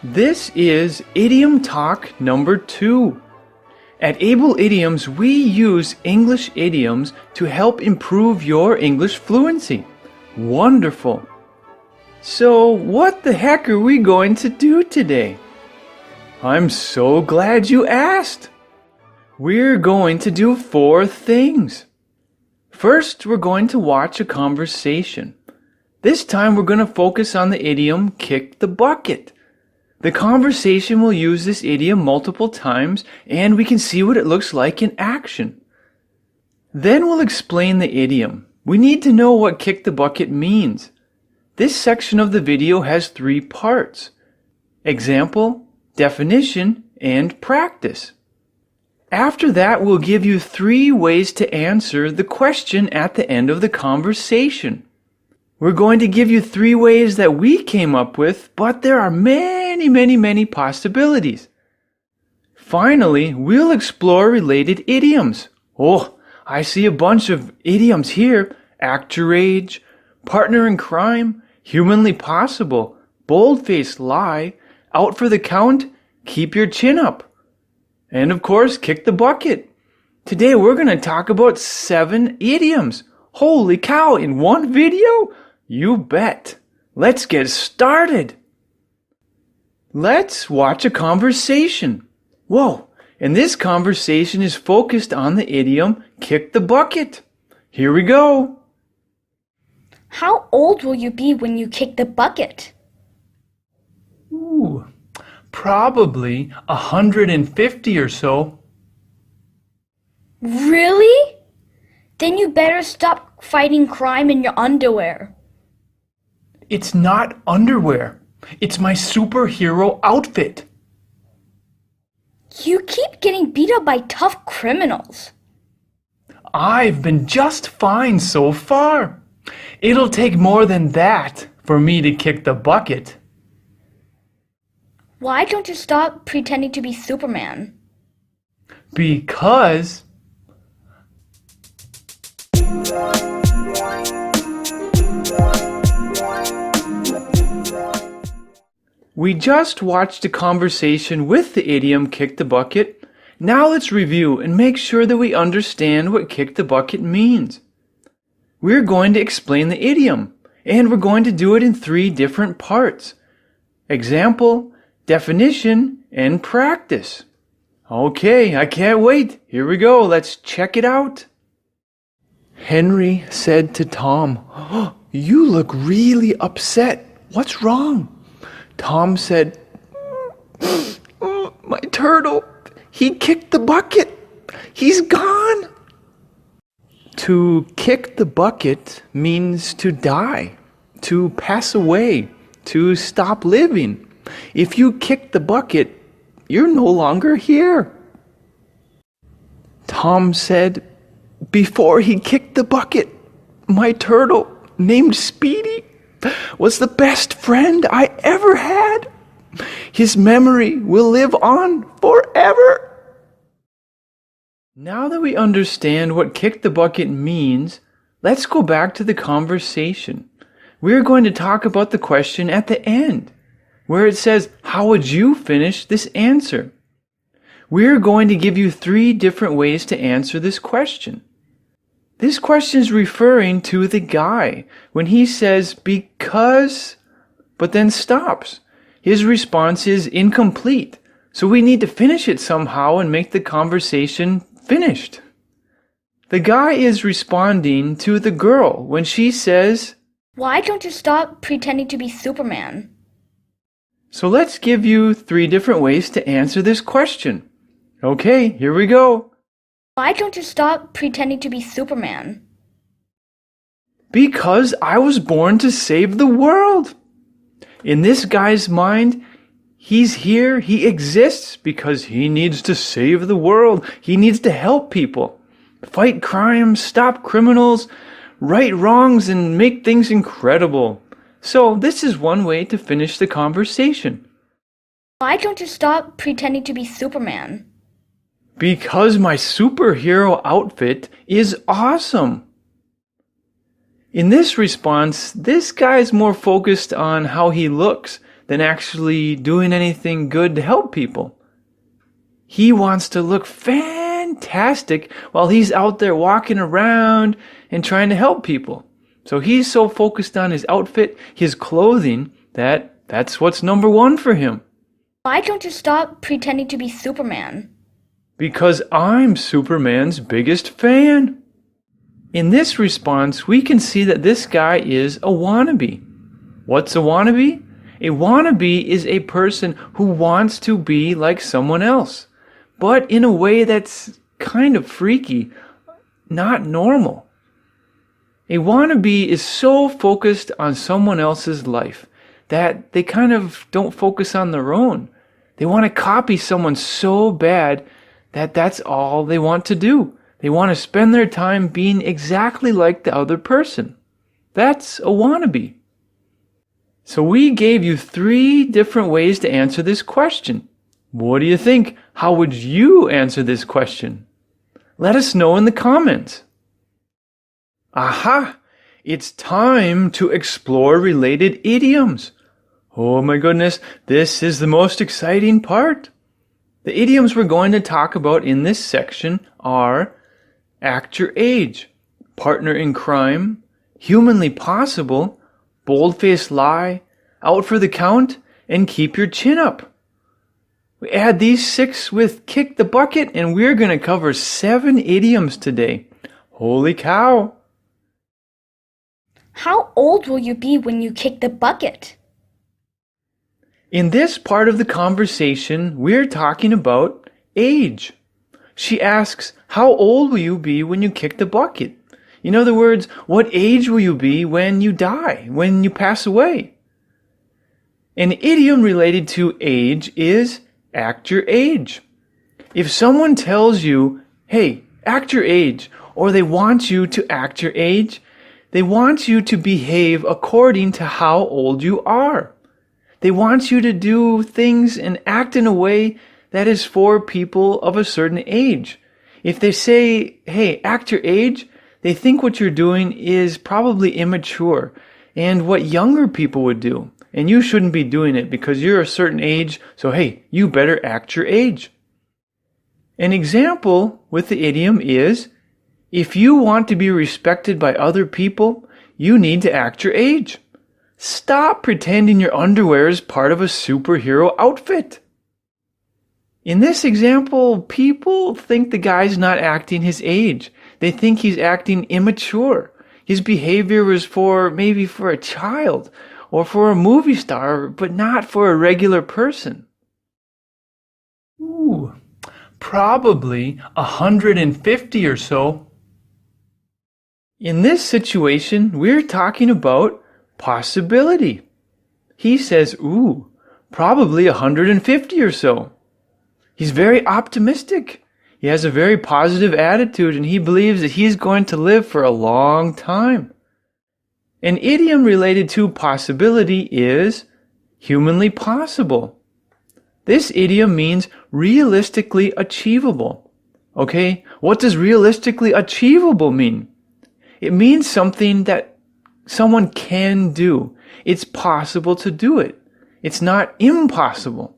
This is Idiom Talk number 2. At Able Idioms, we use English idioms to help improve your English fluency. Wonderful! So, what the heck are we going to do today? I'm so glad you asked! We're going to do 4 things. First, we're going to watch a conversation. This time, we're going to focus on the idiom kick the bucket. The conversation will use this idiom multiple times, and we can see what it looks like in action. Then we'll explain the idiom. We need to know what kick the bucket means. This section of the video has 3 parts: example, definition, and practice. After that, we'll give you 3 ways to answer the question at the end of the conversation. We're going to give you 3 ways that we came up with, but there are many possibilities. Finally, we'll explore related idioms. Oh, I see a bunch of idioms here. Act your age, partner in crime, humanly possible, bold-faced lie, out for the count, keep your chin up. And of course, kick the bucket. Today we're going to talk about 7 idioms. Holy cow, in one video? You bet. Let's get started. Let's watch a conversation. Whoa, and this conversation is focused on the idiom kick the bucket. Here we go. How old will you be when you kick the bucket? Ooh, probably 150 or so. Really? Then you better stop fighting crime in your underwear. It's not underwear. It's my superhero outfit. You keep getting beat up by tough criminals. I've been just fine so far. It'll take more than that for me to kick the bucket. Why don't you stop pretending to be Superman? Because we just watched a conversation with the idiom kick the bucket. Now let's review and make sure that we understand what kick the bucket means. We're going to explain the idiom, and we're going to do it in 3 different parts: example, definition, and practice. Okay, I can't wait. Here we go. Let's check it out. Henry said to Tom, "Oh, you look really upset. What's wrong?" Tom said, "My turtle, he kicked the bucket. He's gone." To kick the bucket means to die, to pass away, to stop living. If you kick the bucket, you're no longer here. Tom said, "Before he kicked the bucket, my turtle, named Speedy, was the best friend I ever had. His memory will live on forever." Now that we understand what kick the bucket means, let's go back to the conversation. We're going to talk about the question at the end, where it says, how would you finish this answer? We're going to give you 3 different ways to answer this question. This question is referring to the guy when he says, because, but then stops. His response is incomplete, so we need to finish it somehow and make the conversation finished. The guy is responding to the girl when she says, Why don't you stop pretending to be Superman? So let's give you 3 different ways to answer this question. Okay, here we go. Why don't you stop pretending to be Superman? Because I was born to save the world. In this guy's mind, he's here, he exists because he needs to save the world. He needs to help people, fight crime, stop criminals, right wrongs, and make things incredible. So this is one way to finish the conversation. Why don't you stop pretending to be Superman? Because my superhero outfit is awesome. In this response, this guy's more focused on how he looks than actually doing anything good to help people. He wants to look fantastic while he's out there walking around and trying to help people. So he's so focused on his outfit, his clothing, that's what's number one for him. Why don't you stop pretending to be Superman? Because I'm Superman's biggest fan. In this response, we can see that this guy is a wannabe. What's a wannabe? A wannabe is a person who wants to be like someone else, but in a way that's kind of freaky, not normal. A wannabe is so focused on someone else's life that they kind of don't focus on their own. They want to copy someone so bad that that's all they want to do. They want to spend their time being exactly like the other person. That's a wannabe. So we gave you 3 different ways to answer this question. What do you think? How would you answer this question? Let us know in the comments. Aha! It's time to explore related idioms. Oh my goodness, this is the most exciting part. The idioms we're going to talk about in this section are act your age, partner in crime, humanly possible, bold-faced lie, out for the count, and keep your chin up. We add these 6 with kick the bucket, and we're going to cover 7 idioms today. Holy cow! How old will you be when you kick the bucket? In this part of the conversation, we're talking about age. She asks, how old will you be when you kick the bucket? In other words, what age will you be when you die, when you pass away? An idiom related to age is act your age. If someone tells you, hey, act your age, or they want you to act your age, they want you to behave according to how old you are. They want you to do things and act in a way that is for people of a certain age. If they say, hey, act your age, they think what you're doing is probably immature and what younger people would do. And you shouldn't be doing it because you're a certain age, so hey, you better act your age. An example with the idiom is, if you want to be respected by other people, you need to act your age. Stop pretending your underwear is part of a superhero outfit. In this example, people think the guy's not acting his age. They think he's acting immature. His behavior was maybe for a child or for a movie star, but not for a regular person. Ooh, probably 150 or so. In this situation, we're talking about possibility. He says, ooh, probably 150 or so. He's very optimistic. He has a very positive attitude and he believes that he's going to live for a long time. An idiom related to possibility is humanly possible. This idiom means realistically achievable. Okay, what does realistically achievable mean? It means something that someone can do. It's possible to do it. It's not impossible.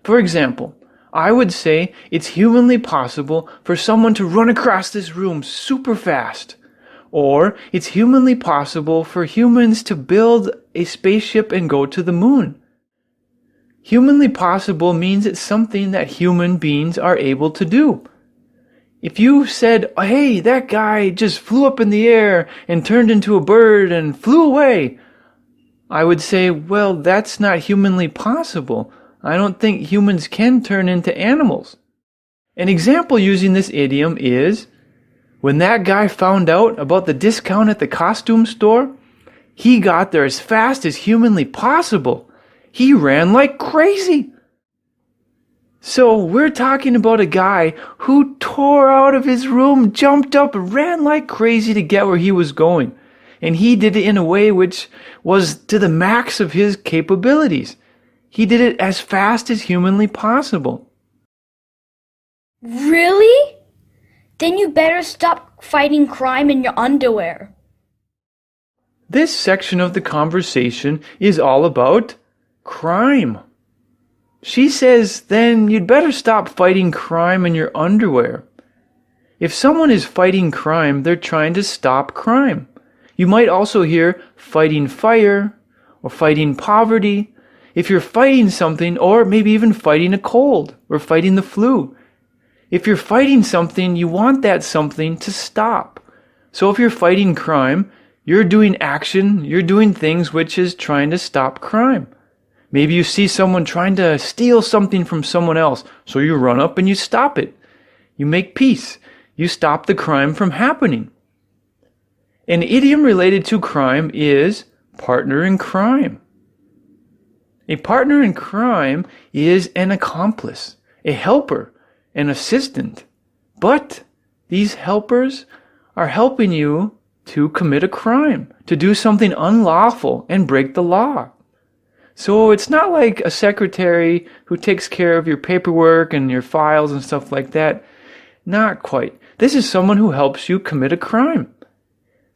For example, I would say it's humanly possible for someone to run across this room super fast. Or it's humanly possible for humans to build a spaceship and go to the moon. Humanly possible means it's something that human beings are able to do. If you said, hey, that guy just flew up in the air and turned into a bird and flew away, I would say, well, that's not humanly possible. I don't think humans can turn into animals. An example using this idiom is, when that guy found out about the discount at the costume store, he got there as fast as humanly possible. He ran like crazy. So we're talking about a guy who tore out of his room, jumped up, and ran like crazy to get where he was going. And he did it in a way which was to the max of his capabilities. He did it as fast as humanly possible. Really? Then you better stop fighting crime in your underwear. This section of the conversation is all about crime. She says, then you'd better stop fighting crime in your underwear. If someone is fighting crime, they're trying to stop crime. You might also hear fighting fire or fighting poverty. If you're fighting something, or maybe even fighting a cold or fighting the flu. If you're fighting something, you want that something to stop. So if you're fighting crime, you're doing action, you're doing things which is trying to stop crime. Maybe you see someone trying to steal something from someone else, so you run up and you stop it. You make peace. You stop the crime from happening. An idiom related to crime is partner in crime. A partner in crime is an accomplice, a helper, an assistant. But these helpers are helping you to commit a crime, to do something unlawful and break the law. So it's not like a secretary who takes care of your paperwork and your files and stuff like that. Not quite. This is someone who helps you commit a crime.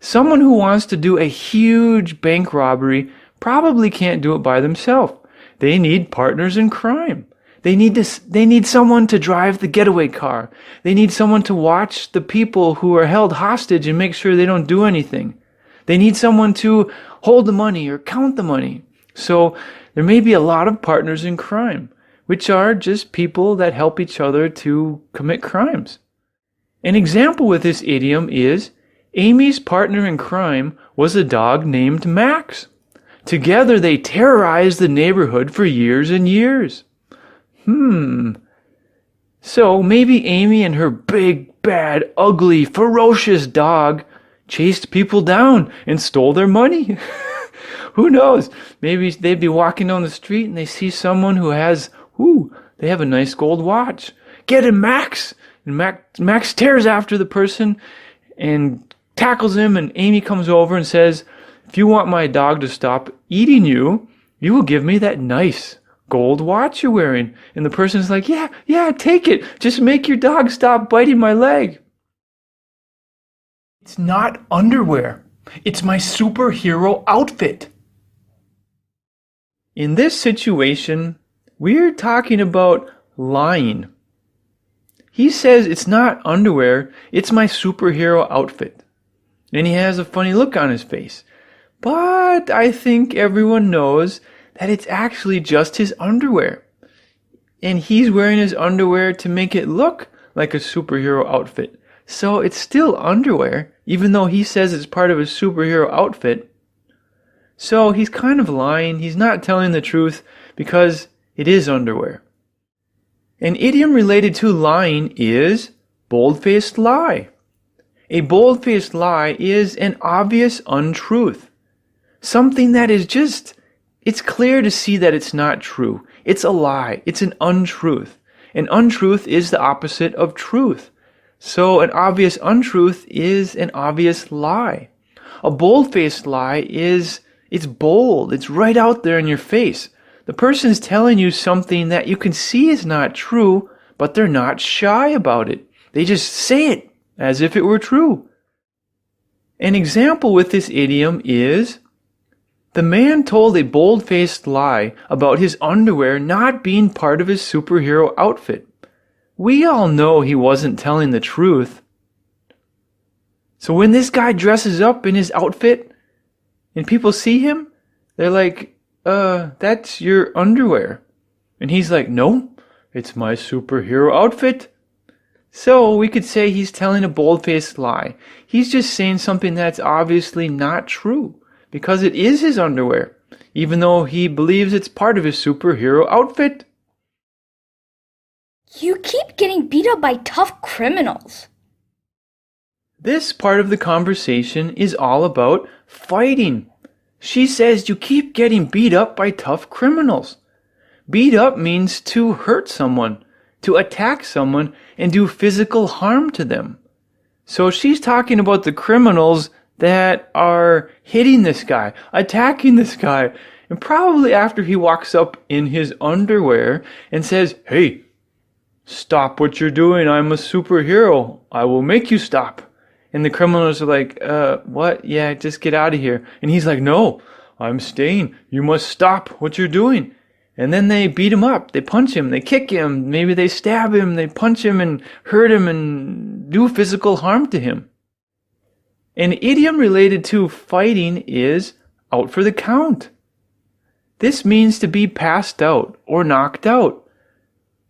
Someone who wants to do a huge bank robbery probably can't do it by themselves. They need partners in crime. They need someone to drive the getaway car. They need someone to watch the people who are held hostage and make sure they don't do anything. They need someone to hold the money or count the money. So there may be a lot of partners in crime, which are just people that help each other to commit crimes. An example with this idiom is Amy's partner in crime was a dog named Max. Together they terrorized the neighborhood for years and years. So maybe Amy and her big, bad, ugly, ferocious dog chased people down and stole their money. Who knows? Maybe they'd be walking down the street and they see someone who has, they have a nice gold watch. Get him, Max! And Max tears after the person and tackles him, and Amy comes over and says, if you want my dog to stop eating you, you will give me that nice gold watch you're wearing. And the person's like, yeah, take it. Just make your dog stop biting my leg. It's not underwear. It's my superhero outfit. In this situation, we're talking about lying. He says it's not underwear, it's my superhero outfit. And he has a funny look on his face. But I think everyone knows that it's actually just his underwear. And he's wearing his underwear to make it look like a superhero outfit. So it's still underwear, even though he says it's part of his superhero outfit. So he's kind of lying. He's not telling the truth because it is underwear. An idiom related to lying is bold-faced lie. A bold-faced lie is an obvious untruth. Something that is just, it's clear to see that it's not true. It's a lie. It's an untruth. An untruth is the opposite of truth. So an obvious untruth is an obvious lie. A bold-faced lie is, it's bold. It's right out there in your face. The person's telling you something that you can see is not true, but they're not shy about it. They just say it as if it were true. An example with this idiom is, the man told a bold-faced lie about his underwear not being part of his superhero outfit. We all know he wasn't telling the truth. So when this guy dresses up in his outfit and people see him, they're like, that's your underwear. And he's like, no, it's my superhero outfit. So we could say he's telling a bold-faced lie. He's just saying something that's obviously not true because it is his underwear, even though he believes it's part of his superhero outfit. You keep getting beat up by tough criminals. This part of the conversation is all about fighting. She says you keep getting beat up by tough criminals. Beat up means to hurt someone, to attack someone, and do physical harm to them. So she's talking about the criminals that are hitting this guy, attacking this guy, and probably after he walks up in his underwear and says, hey, stop what you're doing, I'm a superhero, I will make you stop. And the criminals are like, what? Yeah, just get out of here. And he's like, no, I'm staying. You must stop what you're doing. And then they beat him up, they punch him, they kick him, maybe they stab him, they punch him and hurt him and do physical harm to him. An idiom related to fighting is out for the count. This means to be passed out or knocked out.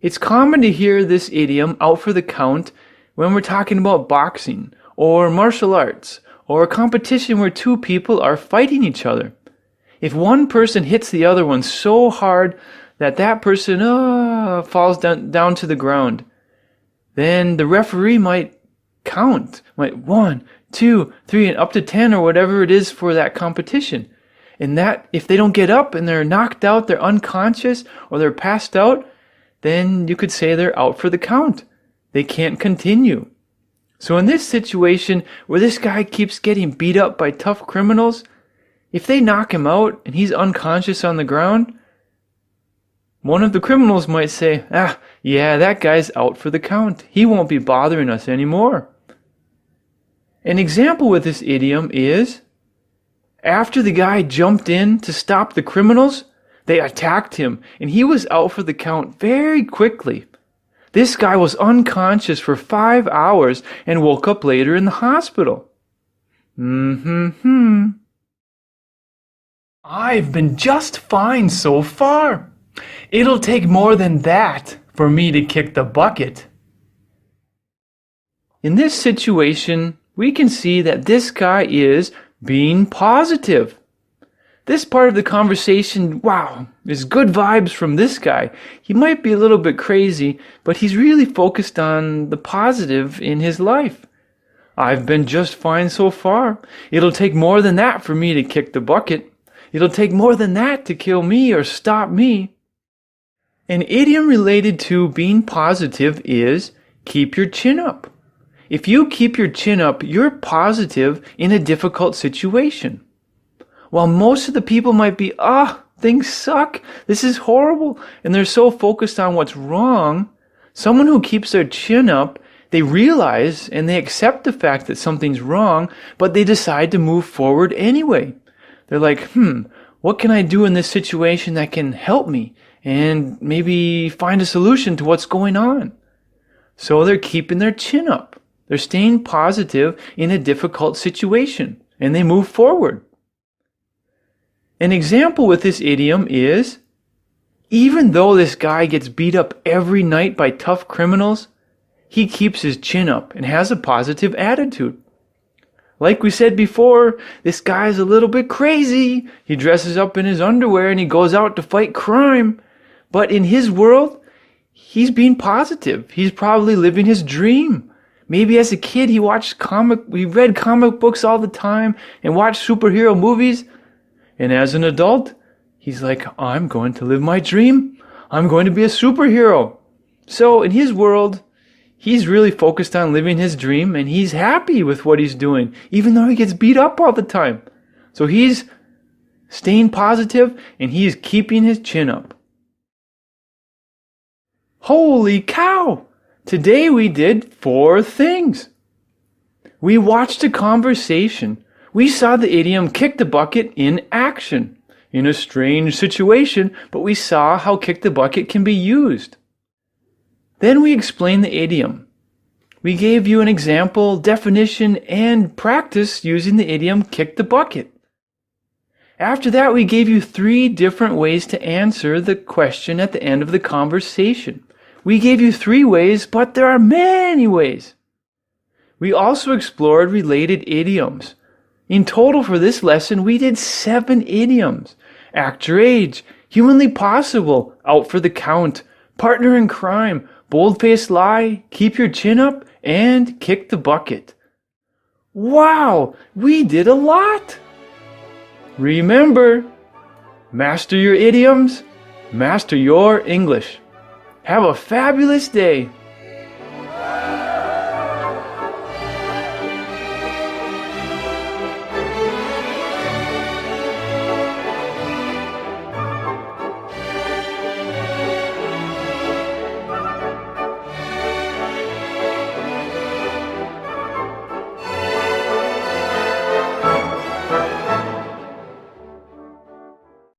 It's common to hear this idiom out for the count when we're talking about boxing or martial arts or a competition where two people are fighting each other. If one person hits the other one so hard that that person falls down to the ground, then the referee might count, 1, 2, 3, and up to 10 or whatever it is for that competition. And that if they don't get up and they're knocked out, they're unconscious or they're passed out, then you could say they're out for the count. They can't continue. So in this situation where this guy keeps getting beat up by tough criminals, if they knock him out and he's unconscious on the ground, one of the criminals might say, yeah, that guy's out for the count. He won't be bothering us anymore. An example with this idiom is, after the guy jumped in to stop the criminals, they attacked him and he was out for the count very quickly. This guy was unconscious for 5 hours and woke up later in the hospital. I've been just fine so far. It'll take more than that for me to kick the bucket. In this situation, we can see that this guy is being positive. This part of the conversation, is good vibes from this guy. He might be a little bit crazy, but he's really focused on the positive in his life. I've been just fine so far. It'll take more than that for me to kick the bucket. It'll take more than that to kill me or stop me. An idiom related to being positive is keep your chin up. If you keep your chin up, you're positive in a difficult situation. While most of the people might be, things suck, this is horrible, and they're so focused on what's wrong, someone who keeps their chin up, they realize and they accept the fact that something's wrong, but they decide to move forward anyway. They're like, what can I do in this situation that can help me and maybe find a solution to what's going on? So they're keeping their chin up. They're staying positive in a difficult situation, and they move forward. An example with this idiom is, even though this guy gets beat up every night by tough criminals, he keeps his chin up and has a positive attitude. Like we said before, this guy's a little bit crazy. He dresses up in his underwear and he goes out to fight crime. But in his world, he's being positive. He's probably living his dream. Maybe as a kid he read comic books all the time and watched superhero movies. And as an adult, he's like, I'm going to live my dream. I'm going to be a superhero. So in his world, he's really focused on living his dream and he's happy with what he's doing, even though he gets beat up all the time. So he's staying positive and he's keeping his chin up. Holy cow! Today we did 4 things. We watched a conversation. We saw the idiom kick the bucket in action, in a strange situation, but we saw how kick the bucket can be used. Then we explained the idiom. We gave you an example, definition, and practice using the idiom kick the bucket. After that, we gave you 3 different ways to answer the question at the end of the conversation. We gave you 3 ways, but there are many ways. We also explored related idioms. In total for this lesson, we did 7 idioms. Act your age, humanly possible, out for the count, partner in crime, bold-faced lie, keep your chin up, and kick the bucket. Wow, we did a lot! Remember, master your idioms, master your English. Have a fabulous day.